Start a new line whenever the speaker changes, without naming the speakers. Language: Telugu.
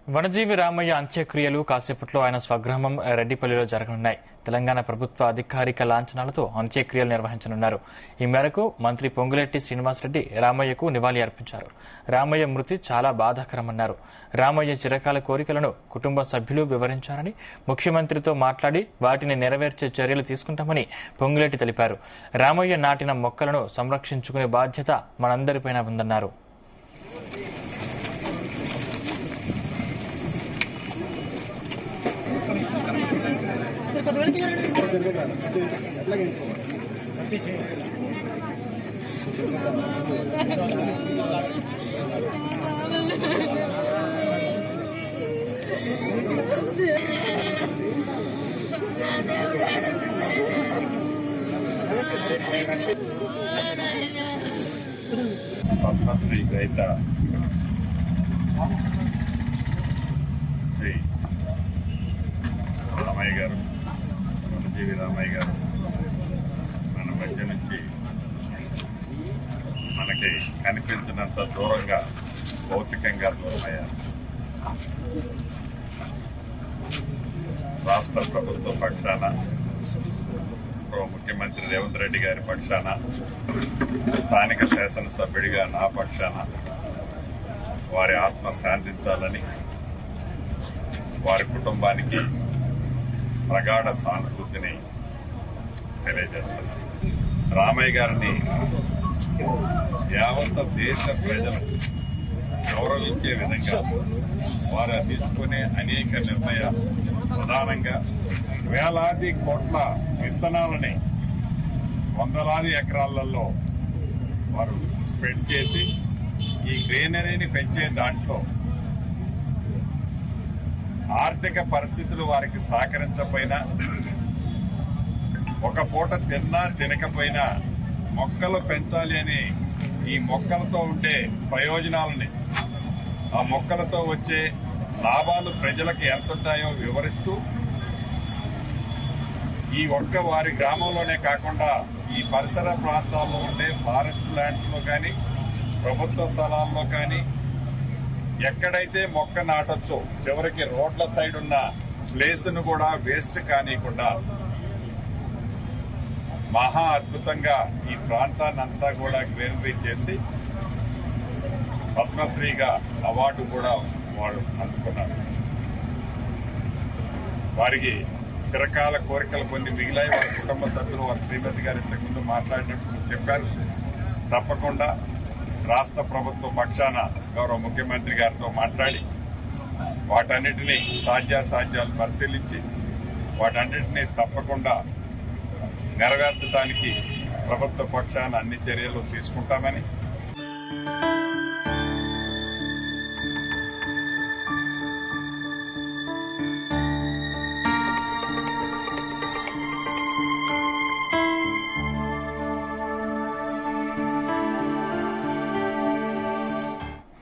వనజీవి రామయ్య అంత్యక్రియలు కాసేపట్లో ఆయన స్వగ్రామం రెడ్డిపల్లిలో జరగనున్నాయి. తెలంగాణ ప్రభుత్వ అధికారిక లాంఛనాలతో అంత్యక్రియలు నిర్వహించనున్నారు. ఈ మేరకు మంత్రి పొంగులేటి శ్రీనివాసరెడ్డి రామయ్యకు నివాళి అర్పించారు. రామయ్య మృతి చాలా బాధాకరమన్నారు. రామయ్య చిరకాల కోరికలను కుటుంబ సభ్యులు వివరించారని, ముఖ్యమంత్రితో మాట్లాడి వాటిని నెరవేర్చే చర్యలు తీసుకుంటామని పొంగులేటి తెలిపారు. రామయ్య నాటిన మొక్కలను సంరక్షించుకునే బాధ్యత మనందరిపైన ఉందన్నారు.
పద్మశ్రీ గ్రహీత శ్రీ రామయ్య గారు, వనజీవి రామయ్య గారు మన మధ్య నుంచి మనకి కనిపించినంత దూరంగా భౌతికంగా దూరమయ్యారు. రాష్ట్ర ప్రభుత్వ పక్షాన, ముఖ్యమంత్రి రేవంత్ రెడ్డి గారి పక్షాన, స్థానిక శాసనసభ్యుడిగా నా పక్షాన వారి ఆత్మ శాంతించాలని, వారి కుటుంబానికి ప్రగాఢ సానుభూతిని తెలియజేస్తున్నారు. రామయ్య గారిని యావత్ దేశ ప్రజలు గౌరవించే విధంగా వారు తీసుకునే అనేక నిర్ణయాలు, ప్రధానంగా వేలాది కోట్ల విత్తనాలని వందలాది ఎకరాలలో వారు స్ప్రెడ్ చేసి ఈ గ్రీనరీని పెంచే దాంట్లో ఆర్థిక పరిస్థితులు వారికి సహకరించకపోయినా, ఒక పూట తిన్నా తినకపోయినా మొక్కలు పెంచాలి అని ఈ మొక్కలతో ఉండే ప్రయోజనాలని, ఆ మొక్కలతో వచ్చే లాభాలు ప్రజలకు ఎంతుంటాయో వివరిస్తూ ఈ ఒక్క వారి గ్రామంలోనే కాకుండా ఈ పరిసర ప్రాంతాల్లో ఉండే ఫారెస్ట్ ల్యాండ్స్ లో కానీ, ప్రభుత్వ స్థలాల్లో కానీ ఎక్కడైతే మొక్క నాటొచ్చో చివరికి రోడ్ల సైడ్ ఉన్న ప్లేస్ ను కూడా వేస్ట్ కానియకుండా మహా అద్భుతంగా ఈ ప్రాంతాన్నంతా కూడా గ్రీనరీ చేసి పద్మశ్రీగా అవార్డు కూడా వారు అందుకున్నారు. వారికి చిరకాల కోరికలు కొన్ని మిగిలాయి. వారి కుటుంబ సభ్యులు, వారి శ్రీమతి గారు ఇంతకుముందు మాట్లాడినట్టు చెప్పారు. తప్పకుండా రాష్ట్ర ప్రభుత్వ పక్షాన గౌరవ ముఖ్యమంత్రి గారితో మాట్లాడి వాటన్నిటినీ సాధ్యాసాధ్యాలు పరిశీలించి వాటన్నిటినీ తప్పకుండా నెరవేర్చడానికి ప్రభుత్వ పక్షాన అన్ని చర్యలు తీసుకుంటామని